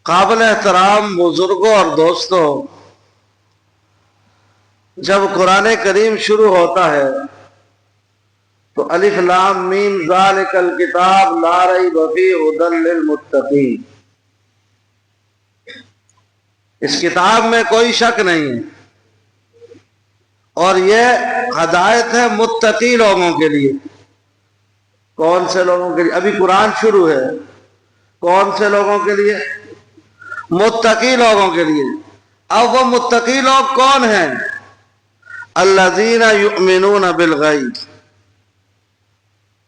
قابل احترام بزرگوں اور دوستوں، جب قرآن کریم شروع ہوتا ہے تو الف لام میم ذالک الکتاب لا ریب فیہ ھدی للمتقین، اس کتاب میں کوئی شک نہیں ہے اور یہ ہدایت ہے متقی لوگوں کے لیے۔ کون سے لوگوں کے لیے؟ ابھی قرآن شروع ہے، کون سے لوگوں کے لیے؟ متقی لوگوں کے لیے۔ اب وہ متقی لوگ کون ہیں؟ الذین یؤمنون بالغیب،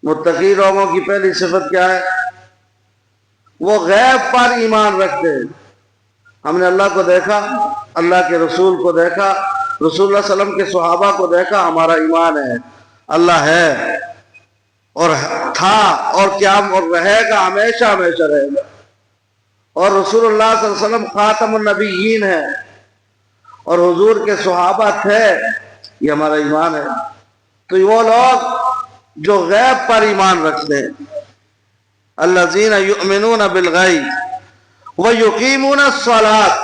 متقی لوگوں کی پہلی صفت کیا ہے؟ وہ غیب پر ایمان رکھتے ہیں۔ ہم نے اللہ کو دیکھا، اللہ کے رسول کو دیکھا، رسول اللہ صلی اللہ علیہ وسلم کے صحابہ کو دیکھا، ہمارا ایمان ہے اللہ ہے اور تھا اور کیا اور رہے گا، ہمیشہ ہمیشہ رہے گا، اور رسول اللہ صلی اللہ علیہ وسلم خاتم النبیین ہے اور حضور کے صحابہ تھے، یہ ہمارا ایمان ہے۔ تو وہ لوگ جو غیب پر ایمان رکھتے ہیں، الذین یؤمنون بالغیب ویقیمون الصلاۃ،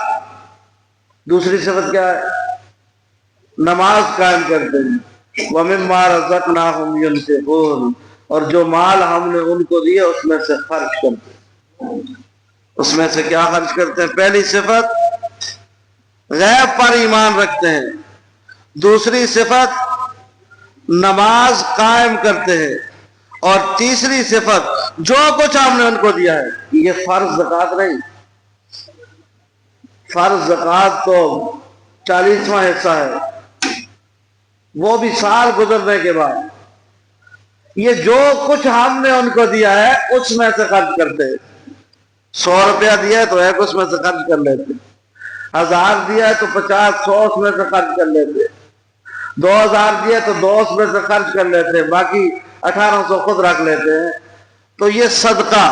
دوسری صفت کیا ہے؟ نماز قائم کرتے ہیں، ومما رزقناہم ینفقون، اور جو مال ہم نے ان کو دیا اس میں سے خرچ کرتے ہیں۔ اس میں سے کیا خرچ کرتے ہیں؟ پہلی صفت غیب پر ایمان رکھتے ہیں، دوسری صفت نماز قائم کرتے ہیں، اور تیسری صفت جو کچھ ہم نے ان کو دیا ہے، یہ فرض زکوٰۃ نہیں، فرض زکوٰۃ تو 40واں حصہ ہے، وہ بھی سال گزرنے کے بعد۔ یہ جو کچھ ہم نے ان کو دیا ہے اس میں سے خرچ کرتے ہیں۔ 100 روپیہ دیا ہے تو ایک اس میں سے خرچ کر لیتے، 1000 دیا ہے تو 50 100 اس میں سے خرچ کر لیتے، 2000 دیا ہے تو 2 اس میں سے خرچ کر لیتے، باقی 1800 خود رکھ لیتے ہیں۔ تو یہ صدقہ،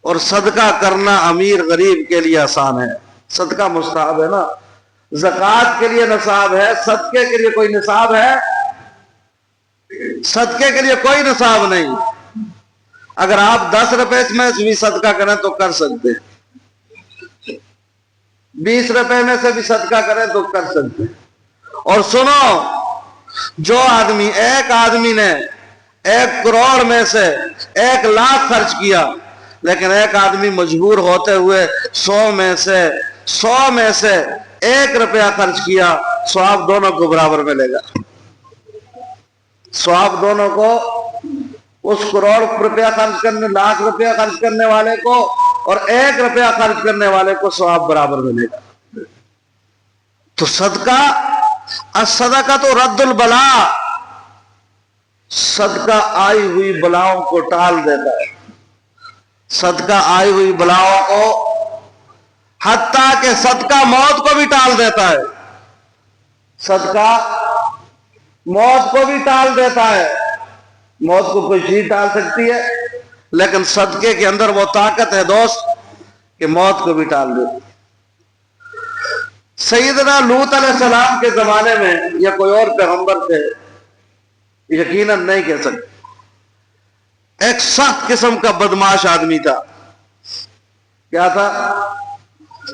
اور صدقہ کرنا امیر غریب کے لیے آسان ہے، صدقہ مستحب ہے نا، زکوٰۃ کے لیے نصاب ہے، صدقے کے لیے کوئی نصاب ہے؟ صدقے کے لیے کوئی نصاب نہیں۔ اگر آپ 10 روپے میں بھی صدقہ کریں تو کر سکتے ہیں، 20 روپے میں سے بھی صدقہ کریں تو کر سکتے ہیں۔ اور سنو، جو آدمی، ایک آدمی نے 1 کروڑ میں سے 1 لاکھ خرچ کیا، لیکن ایک آدمی مجبور ہوتے ہوئے 100 میں سے 1 روپیہ خرچ کیا، ثواب دونوں کو برابر ملے گا، ثواب دونوں کو، اس کروڑ روپیہ خرچ کرنے، لاکھ روپیہ خرچ کرنے والے کو اور 1 روپیہ خرچ کرنے والے کو ثواب برابر ملے گا۔ تو صدقہ، الصدقہ تو رد البلاء، صدقہ آئی ہوئی بلاؤں کو ٹال دیتا ہے، صدقہ آئی ہوئی بلاؤں کو، حتیٰ کہ صدقہ موت کو بھی ٹال دیتا ہے، صدقہ موت کو بھی ٹال دیتا ہے۔ موت کو کوئی چیز ٹال سکتی ہے، لیکن صدقے کے اندر وہ طاقت ہے دوست کہ موت کو بھی ٹال دیتی۔ سیدنا لوط علیہ السلام کے زمانے میں یا کوئی اور پیغمبر تھے، یقیناً نہیں کہہ سکتے، ایک سخت قسم کا بدماش آدمی تھا۔ کیا تھا؟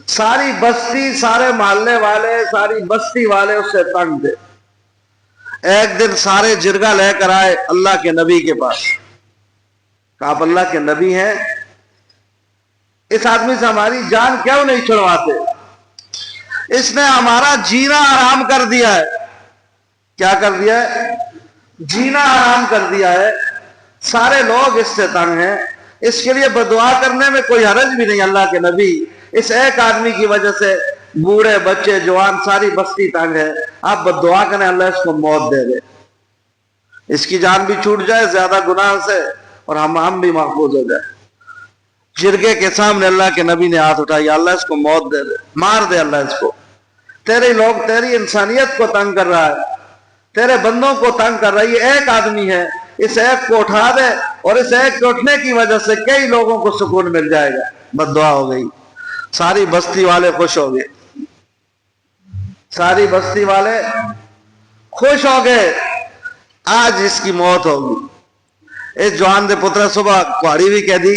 ساری بستی، سارے محلے والے، ساری بستی والے اس سے تنگ تھے۔ ایک دن سارے جرگہ لے کر آئے اللہ کے نبی کے پاس، کہا آپ اللہ کے نبی ہیں، اس آدمی سے ہماری جان کیوں نہیں چھڑواتے؟ اس نے ہمارا جینا حرام کر دیا ہے۔ کیا کر دیا ہے؟ جینا حرام کر دیا ہے۔ سارے لوگ اس سے تنگ ہیں، اس کے لیے بدعا کرنے میں کوئی حرج بھی نہیں۔ اللہ کے نبی، اس ایک آدمی کی وجہ سے بوڑھے بچے جوان ساری بستی تنگ ہے، آپ بدعا کریں اللہ اس کو موت دے دے، اس کی جان بھی چھوٹ جائے زیادہ گناہ سے اور ہم بھی محفوظ ہو جائے۔ جرگے کے سامنے اللہ کے نبی نے ہاتھ اٹھایا، اللہ اس کو موت دے دے، مار دے اللہ اس کو، تیرے لوگ، تیری انسانیت کو تنگ کر رہا ہے، تیرے بندوں کو تنگ کر رہا ہے، یہ ایک آدمی ہے، اس ایک کو اٹھا دے اور اس ایک کے اٹھنے کی وجہ سے کئی لوگوں کو سکون مل جائے گا۔ بددعا ہو گئی، ساری بستی والے خوش ہو گئے، ساری بستی والے خوش ہو گئے، آج اس کی موت ہوگی۔ اس جوان دے پتر صبح کہاڑی بھی کہہ دی،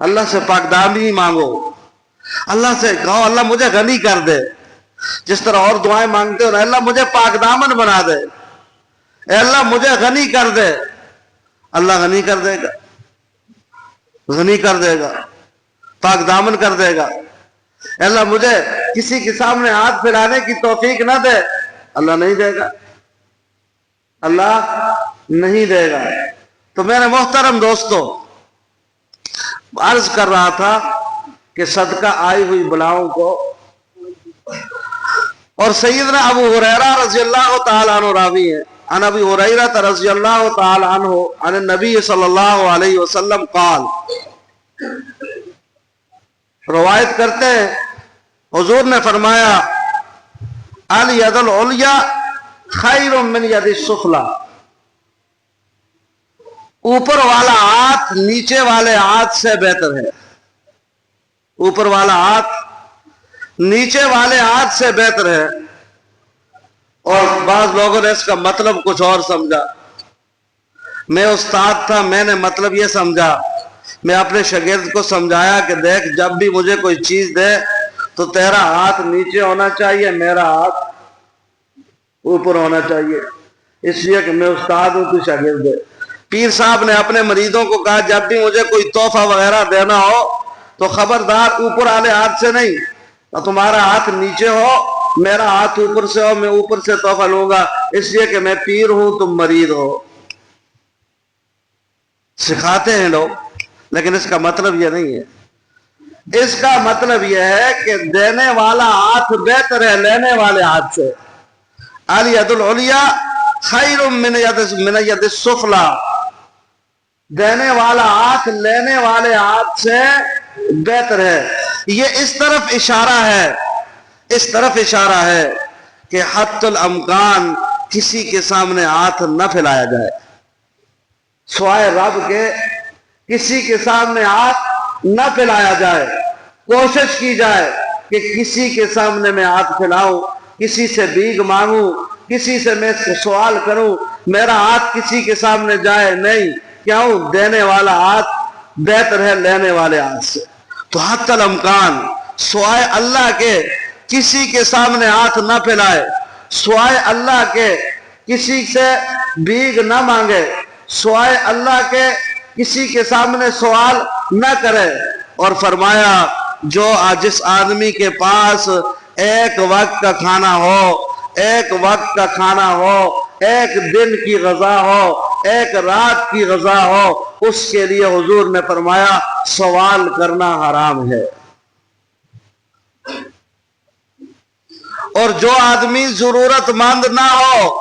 اللہ سے پاکدامنی مانگو، اللہ سے کہو اللہ مجھے غنی کر دے، جس طرح اور دعائیں مانگتے ہو نا، اللہ مجھے پاک دامن بنا دے، اے اللہ مجھے غنی کر دے، اللہ غنی کر دے گا، غنی کر دے گا، پاک دامن کر دے گا۔ اے اللہ مجھے کسی کے سامنے ہاتھ پھیلانے کی توفیق نہ دے، اللہ نہیں دے گا، اللہ نہیں دے گا۔ تو میرے محترم دوستو، عرض کر رہا تھا کہ صدقہ آئی ہوئی بلاؤں کو، اور سیدنا ابو ہریرہ رضی اللہ تعالیٰ عنہ راوی ہیں، عن ابی ہریرہ رضی اللہ تعالیٰ عنہ عن النبی صلی اللہ علیہ وسلم قال، روایت کرتے ہیں حضور نے فرمایا الید العلیٰ خیر من ید السفلی، اوپر والا ہاتھ نیچے والے ہاتھ سے بہتر ہے، اوپر والا ہاتھ نیچے والے ہاتھ سے بہتر ہے۔ اور بعض لوگوں نے اس کا مطلب کچھ اور سمجھا، میں استاد تھا، میں نے مطلب یہ سمجھا، میں اپنے شاگرد کو سمجھایا کہ دیکھ جب بھی مجھے کوئی چیز دے تو تیرا ہاتھ نیچے ہونا چاہیے، میرا ہاتھ اوپر ہونا چاہیے، اس لیے کہ میں استاد ہوں تو شاگرد ہے۔ پیر صاحب نے اپنے مریدوں کو کہا جب بھی مجھے کوئی تحفہ وغیرہ دینا ہو تو خبردار اوپر والے ہاتھ سے نہیں، تو تمہارا ہاتھ نیچے ہو، میرا ہاتھ اوپر سے ہو، میں اوپر سے تحفہ لوں گا، اس لیے کہ میں پیر ہوں تم مرید ہو۔ سکھاتے ہیں لوگ، لیکن اس کا مطلب یہ نہیں ہے، اس کا مطلب یہ ہے کہ دینے والا ہاتھ بہتر ہے لینے والے ہاتھ سے۔ الید العلیٰ خیر من ید السفلی، دینے والا ہاتھ لینے والے ہاتھ سے بہتر ہے۔ یہ اس طرف اشارہ ہے، اس طرف اشارہ ہے کہ حتی الامکان کسی کے سامنے ہاتھ نہ پھیلایا جائے، سوائے رب کے کسی کے سامنے ہاتھ نہ پھیلایا جائے۔ کوشش کی جائے کہ کسی کے سامنے میں ہاتھ پھیلاؤں، کسی سے بھیک مانگوں، کسی سے میں سوال کروں، میرا ہاتھ کسی کے سامنے جائے نہیں، کیوں؟ دینے والا ہاتھ بہتر ہے لینے والے ہاتھ سے۔ تو حتی الامکان سوائے اللہ کے کسی کے سامنے ہاتھ نہ پھیلائے، سوائے اللہ کے کسی سے بھیک نہ مانگے، سوائے اللہ کے کسی کے سامنے سوال نہ کرے۔ اور فرمایا جس آدمی کے پاس ایک وقت کا کھانا ہو، ایک وقت کا کھانا ہو، ایک دن کی غذا ہو، ایک رات کی غذا ہو، اس کے لیے حضور نے فرمایا سوال کرنا حرام ہے۔ اور جو آدمی ضرورت مند نہ ہو،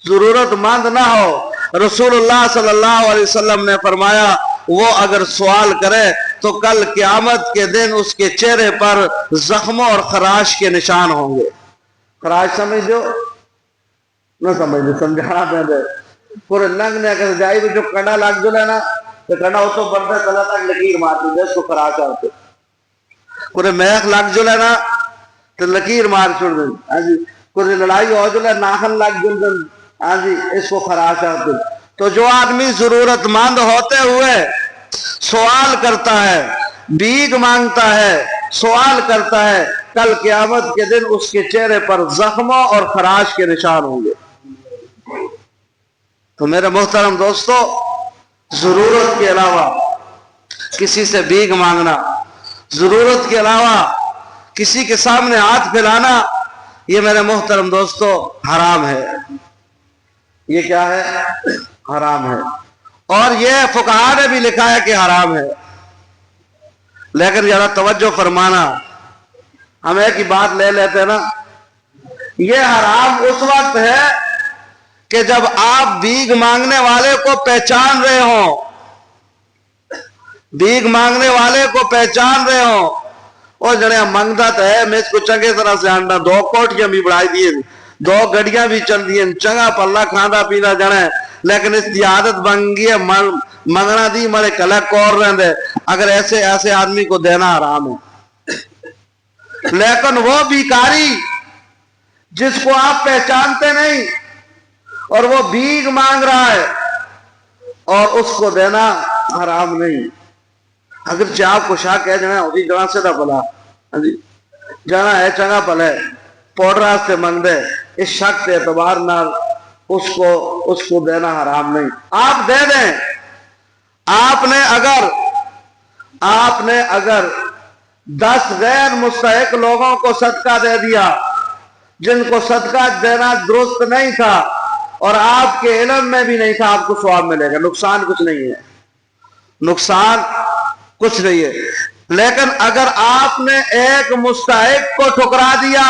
ضرورت مند نہ ہو، رسول اللہ صلی اللہ علیہ وسلم نے فرمایا وہ اگر سوال کرے تو کل قیامت کے دن اس کے چہرے پر زخموں اور خراش کے نشان ہوں گے۔ خراش سمجھ جو نہ سمجھ جو سمجھانا پہنے پورے ننگ نے اگر جائی تو جو کنڈا لگ جو لینا تو کنڈا ہو تو بڑھتا کلا تک لکیر مارتی جس کو خراش آتے، پورے میخ لگ جو لینا تو لکیر مار چھوڑ دیں، پورے لڑائی ہو جو لے ناخن لگ جو دیں، اس کو خراش آتے۔ تو جو آدمی ضرورت مند ہوتے ہوئے سوال کرتا ہے، بھیک مانگتا ہے، سوال کرتا ہے، کل قیامت کے دن اس کے چہرے پر زخموں اور خراش کے نشان ہوں گے۔ تو میرے محترم دوستو، ضرورت کے علاوہ کسی سے بھیک مانگنا، ضرورت کے علاوہ کسی کے سامنے ہاتھ پھیلانا، یہ میرے محترم دوستو حرام ہے۔ یہ کیا ہے؟ حرام ہے۔ اور یہ فقہا نے بھی لکھا ہے کہ حرام ہے۔ لیکن ذرا توجہ فرمانا، ہم ایک ہی بات لے لیتے ہیں نا، یہ حرام اس وقت ہے کہ جب آپ بھیک مانگنے والے کو پہچان رہے ہوں، بھیک مانگنے والے کو پہچان رہے ہوں، اور جڑے منگتا تو ہے میں اس کو چنگے طرح سے آنڈا، دو کوٹیاں بھی بڑھائی دیے، دو گڑیاں بھی چل دیے، چنگا پلہ کھانا پینا جڑے، لیکن اس کی عادت بن گئی ہے منگنا دی مرے کلک اور رہندے، اگر ایسے آدمی کو دینا حرام ہے۔ لیکن وہ بھیکاری جس کو آپ پہچانتے نہیں اور وہ بھیک مانگ رہا ہے اور اس کو دینا حرام نہیں۔ اگرچہ آپ کو شاہ کہہ جانا ہوتی جنا سے دا پلا جانا ہے چنگا پل ہے پوڑ راستے منگ دے، اس شک کے اعتبار نہ اس کو دینا حرام نہیں، آپ دے دیں۔ آپ نے اگر 10 غیر مستحق لوگوں کو صدقہ دے دیا جن کو صدقہ دینا درست نہیں تھا اور آپ کے علم میں بھی نہیں تھا، آپ کو ثواب ملے گا، نقصان کچھ نہیں ہے، نقصان کچھ نہیں ہے۔ لیکن اگر آپ نے ایک مستحق کو ٹھکرا دیا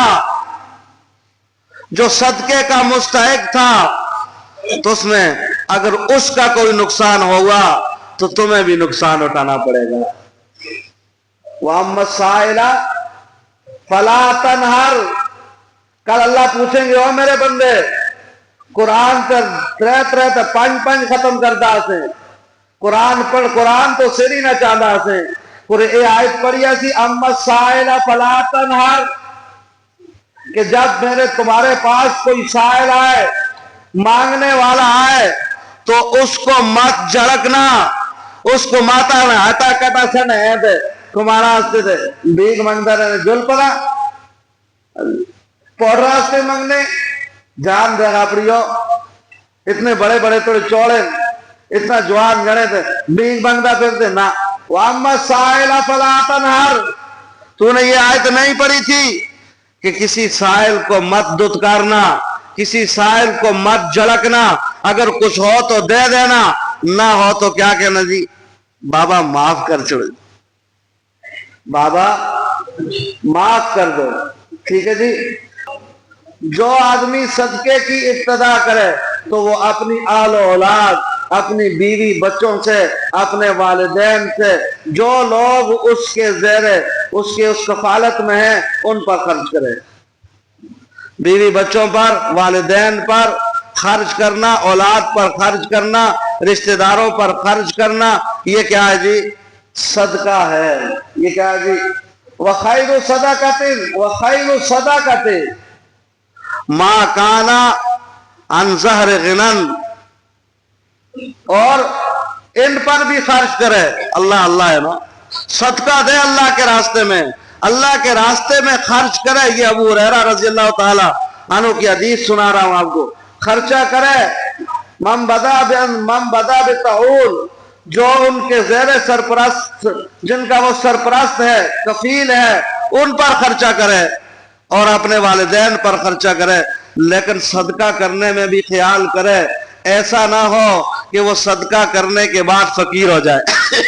جو صدقے کا مستحق تھا تو اس میں اگر اس کا کوئی نقصان ہوگا تو تمہیں بھی نقصان اٹھانا پڑے گا۔ وَأَمَّا السَّائِلَ فَلَا تَنْهَرْ، کل اللہ پوچھیں گے او میرے بندے قرآن تر 5 ختم کردہ سے قرآن پڑھ، قرآن تو سری نہ چاہتا سے اے آیت پڑھیا سی اما السائل فلا تنہر، کہ جب تمہارے پاس کوئی سائل آئے، مانگنے والا آئے تو اس کو مت جھڑکنا، اس کو ماتا میں ہٹا کٹا سن ہے دے تمہارا راستے دے بیگ منگتا رہنے جل پڑا پوڑ راستے منگنے جان دے گا پڑیو، اتنے بڑے بڑے توڑے چوڑے اتنا جوان گنے تھے بیگ منگتا پھرتے نا۔ وَأَمَّا السَّائِلَ فَلَا تَنْهَرْ، تو نے یہ آیت نہیں پڑھی تھی کہ کسی سائل کو مت دتکارنا، کسی سائل کو مت جھڑکنا، اگر کچھ ہو تو دے دینا، نہ ہو تو کیا کہنا جی بابا معاف کر چھوڑ، بابا معاف کر دو، ٹھیک ہے جی۔ جو آدمی صدقے کی ابتدا کرے تو وہ اپنی آل و اولاد، اپنی بیوی بچوں سے، اپنے والدین سے، جو لوگ اس کے زیر اس کفالت میں ہیں ان پر خرچ کرے، بیوی بچوں پر، والدین پر خرچ کرنا، اولاد پر خرچ کرنا، رشتہ داروں پر خرچ کرنا، یہ کیا ہے جی صدقہ ہے، یہ کیا ہے جی وَخَيْرُ صَدَقَةٍ وَخَيْرُ صَدَقَةٍ مَا كَانَ عَنْ ظَهْرِ غِنًى، اور ان پر بھی خرچ کرے، اللہ ہے نا، صدقہ دے اللہ کے راستے میں، اللہ کے راستے میں خرچ کرے۔ یہ ابو ہریرہ رضی اللہ تعالی عنہ کی حدیث سنا رہا ہوں آپ کو، خرچہ کرے من بدا بتعول، جو ان کے زیر سرپرست، جن کا وہ سرپرست ہے، کفیل ہے، ان پر خرچہ کرے اور اپنے والدین پر خرچہ کرے، لیکن صدقہ کرنے میں بھی خیال کرے، ایسا نہ ہو کہ وہ صدقہ کرنے کے بعد فقیر ہو جائے۔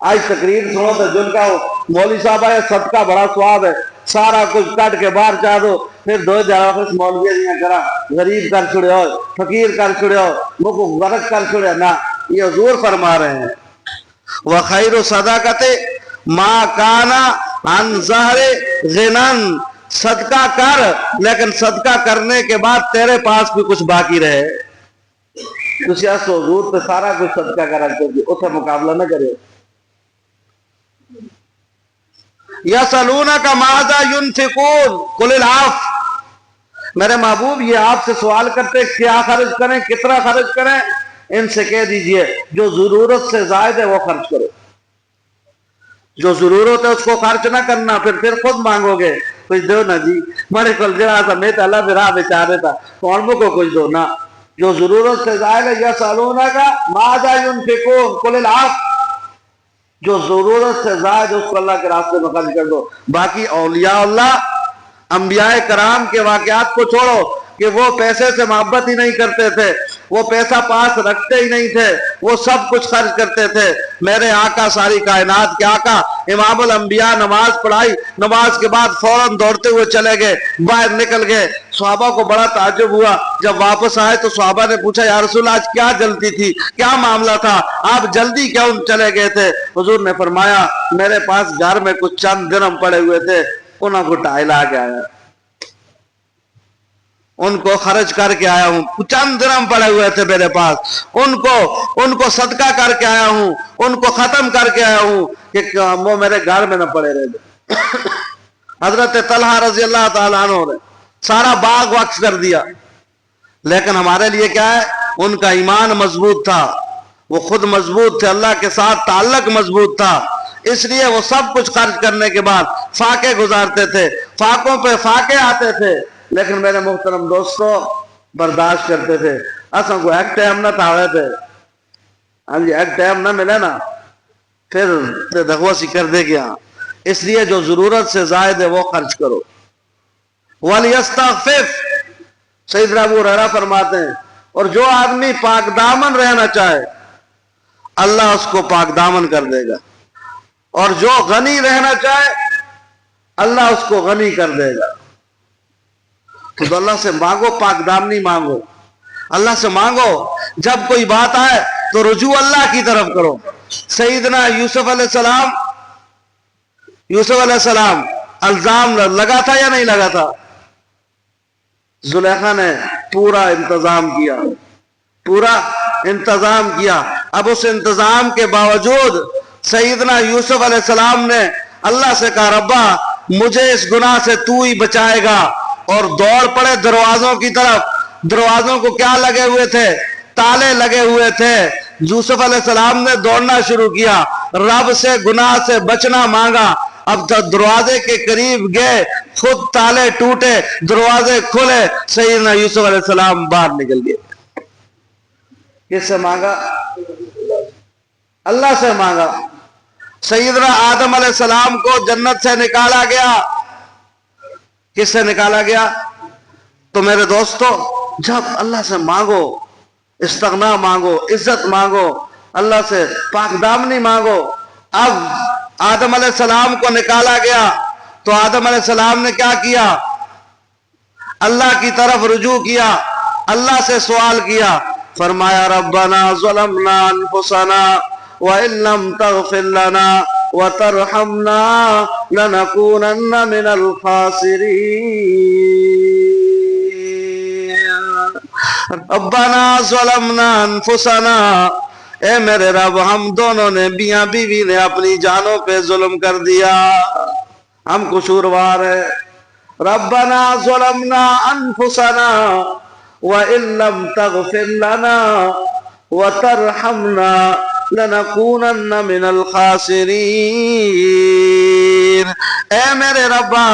آج تقریر سنو تو جن کا مولوی صاحب ہے صدقہ بڑا ثواب ہے، سارا کچھ کٹ کے باہر چاہ دو، پھر 2000 وقت مولوی دیاں کرا غریب کر چھڑے ہو، فقیر کر چھڑے ہو، مکو غرق کر چھڑے، نہ، یہ حضور فرما رہے ہیں وَخَيْرُ صَدَقَةٍ مَا كَانَ عَنْ ظَهْرِ غِنًى، صدقہ کر لیکن صدقہ کرنے کے بعد تیرے پاس بھی کچھ باقی رہے۔ تسی ایسو حضور پہ سارا کچھ صدقہ کرا چاہیے، اتھے مقابلہ نہ کرے۔ یسألونک ماذا ينفقون قل العفو، میرے محبوب یہ آپ سے سوال کرتے کیا خرچ کریں، کتنا خرچ کریں، ان سے کہہ دیجئے جو ضرورت سے زائد ہے وہ خرچ کرو، جو ضرورت ہے اس کو خرچ نہ کرنا، پھر خود مانگو گے کچھ دو نا جی میرے کل جڑا تھا میں تو اللہ میرا بیچارے تھا کون کو کچھ دو نا، جو ضرورت سے زائد ہے یسألونک ماذا ينفقون قل العفو، جو ضرورت سے زائد اس کو اللہ کے راستے میں خرچ کر دو۔ باقی اولیاء اللہ، انبیاء کرام کے واقعات کو چھوڑو کہ وہ پیسے سے محبت ہی نہیں کرتے تھے، وہ پیسہ پاس رکھتے ہی نہیں تھے، وہ سب کچھ خرچ کرتے تھے۔ میرے آقا ساری کائنات کے آقا امام الانبیاء نماز پڑھائی، نماز کے بعد فوراً دوڑتے ہوئے چلے گئے، باہر نکل گئے، صحابہ کو بڑا تعجب ہوا، جب واپس آئے تو صحابہ نے پوچھا یا رسول اللہ آج کیا جلدی تھی، کیا معاملہ تھا، آپ جلدی کیوں چلے گئے تھے؟ حضور نے فرمایا میرے پاس گھر میں کچھ چند درہم پڑے ہوئے تھے، انہوں کو ٹائلا کے آیا، ان کو خرچ کر کے آیا ہوں، چند درہم پڑے ہوئے تھے میرے پاس، ان کو صدقہ کر کے آیا ہوں، ان کو ختم کر کے آیا ہوں کہ وہ میرے گھر میں نہ پڑے رہے۔ حضرت طلحہ رضی اللہ تعالیٰ عنہ نے سارا باغ وقف کر دیا، لیکن ہمارے لیے کیا ہے، ان کا ایمان مضبوط تھا، وہ خود مضبوط تھے، اللہ کے ساتھ تعلق مضبوط تھا، اس لیے وہ سب کچھ خرچ کرنے کے بعد فاقے گزارتے تھے، فاقوں پہ فاقے آتے تھے، لیکن میرے محترم دوستو برداشت کرتے تھے۔ اصل کو ایک ٹائم نہ تھا تھے، ہاں جی ایک ٹائم نہ ملے نا پھر دغوسی کر دے گیا۔ اس لیے جو ضرورت سے زائد ہے وہ خرچ کرو۔ وَلْيَسْتَغْفِفْ، سیدنا ابو ہریرہ فرماتے ہیں، اور جو آدمی پاک دامن رہنا چاہے اللہ اس کو پاک دامن کر دے گا، اور جو غنی رہنا چاہے اللہ اس کو غنی کر دے گا۔ تو اللہ سے مانگو، پاک دامنی مانگو، اللہ سے مانگو۔ جب کوئی بات آئے تو رجوع اللہ کی طرف کرو۔ سیدنا یوسف علیہ السلام الزام لگا تھا یا نہیں لگا تھا؟ زلیخا نے پورا انتظام کیا۔ اب اس انتظام کے باوجود سیدنا یوسف علیہ السلام نے اللہ سے کہا ربا مجھے اس گناہ سے تو ہی بچائے گا، اور دوڑ پڑے دروازوں کی طرف۔ دروازوں کو کیا لگے ہوئے تھے؟ تالے لگے ہوئے تھے۔ یوسف علیہ السلام نے دوڑنا شروع کیا، رب سے گناہ سے بچنا مانگا۔ اب تک دروازے کے قریب گئے، خود تالے ٹوٹے، دروازے کھلے، سیدنا یوسف علیہ السلام باہر نکل گئے۔ کس سے مانگا؟ اللہ سے مانگا۔ سیدنا آدم علیہ السلام کو جنت سے نکالا گیا۔ کس سے نکالا گیا؟ تو میرے دوستو جب اللہ سے مانگو، استغنا مانگو، عزت مانگو، اللہ سے پاک دامنی مانگو۔ اب آدم علیہ السلام کو نکالا گیا تو آدم علیہ السلام نے کیا کیا؟ اللہ کی طرف رجوع کیا، اللہ سے سوال کیا، فرمایا ربنا ظلمنا انفسنا وَإِن لَّمْ تَغْفِرْ لَنَا وَتَرْحَمْنَا لَنَكُونَنَّ مِنَ الْخَاسِرِينَ۔ ربنا ظلمنا انفسنا، اے میرے رب ہم دونوں نے میاں بیوی نے اپنی جانوں پہ ظلم کر دیا، ہم قصوروار ہیں۔ ربنا ظلمنا انفسنا وَإِن لَّمْ تَغْفِرْ لَنَا وَتَرْحَمْنَا لَنَكُونَنَّ مِنَ الْخَاسِرِينَ۔ اے میرے ربا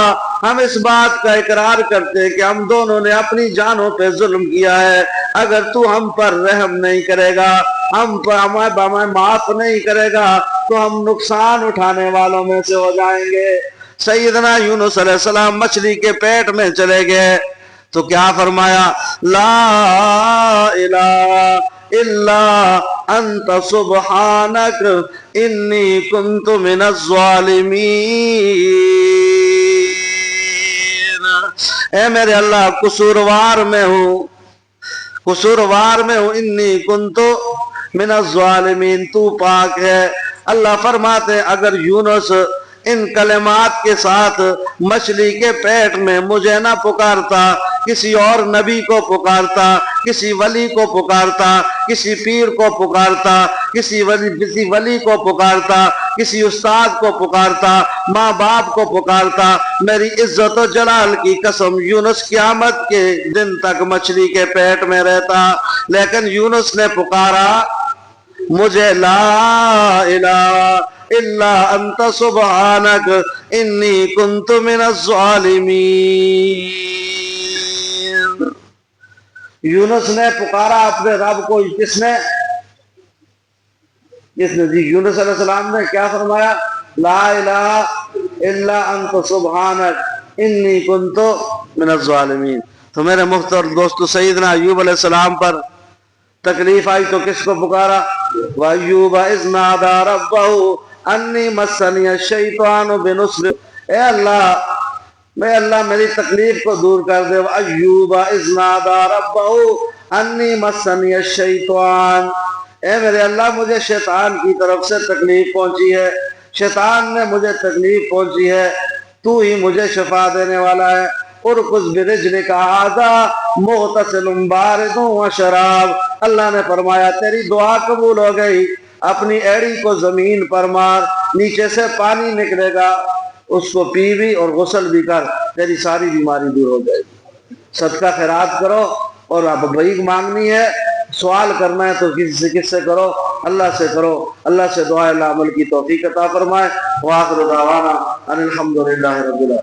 ہم اس بات کا اقرار کرتے کہ ہم دونوں نے اپنی جانوں پہ ظلم کیا ہے، اگر تو ہم پر رحم نہیں کرے گا، ہمیں معاف نہیں کرے گا تو ہم نقصان اٹھانے والوں میں سے ہو جائیں گے۔ سیدنا یونس علیہ السلام مچھلی کے پیٹ میں چلے گئے تو کیا فرمایا؟ لا الہ الا انت سبحانک انی کنت من الظالمین۔ اے میرے اللہ قصوروار میں ہوں، انی کنت من الظالمین، تو پاک ہے۔ اللہ فرماتے اگر یونس ان کلمات کے ساتھ مچھلی کے پیٹ میں مجھے نہ پکارتا، کسی اور نبی کو پکارتا، کسی ولی کو پکارتا، کسی پیر کو پکارتا، کسی ولی کو پکارتا، کسی استاد کو پکارتا، ماں باپ کو پکارتا، میری عزت و جلال کی قسم یونس قیامت کے دن تک مچھلی کے پیٹ میں رہتا، لیکن یونس نے پکارا مجھے لا الہ الا انت سبحانک انی کنت من الظالمین۔ یونس نے پکارا اپنے رب کو، کس نے جی یونس علیہ السلام نے کیا فرمایا؟ لا الہ الا انت سبحانک انی کنت من الظالمین۔ تو میرے محترم دوستو سیدنا ایوب علیہ السلام پر تکلیف آئی تو کس کو پکارا؟ وَأَيُّوبَ إِذْ نَادَى رَبَّهُ أَنِّي مَسَّنِيَ الشَّيْطَانُ بِنُصْبٍ۔ اے اللہ میری تکلیف کو دور کر دے۔ وَأَيُّوبَ إِذْ نَادَى رَبَّهُ أَنِّي مَسَّنِيَ الشَّيْطَانُ، اے میرے اللہ مجھے شیطان کی طرف سے تکلیف پہنچی ہے، شیطان نے مجھے تکلیف پہنچی ہے، تو ہی مجھے شفا دینے والا ہے۔ ارکض برجلک ھذا مغتسل بارد وشراب، اللہ نے فرمایا تیری دعا قبول ہو گئی، اپنی ایڑی کو زمین پر مار، نیچے سے پانی نکلے گا، اس کو پی بھی اور غسل بھی کر، تیری ساری بیماری دور ہو جائے گی۔ صدقہ خیرات کرو، اور اب بھیک مانگنی ہے، سوال کرنا ہے تو کس سے کرو؟ اللہ سے کرو، اللہ سے دعا اللہ عمل کی توفیق عطا فرمائے۔ وآخر دعوانا ان الحمدللہ رب العالمین۔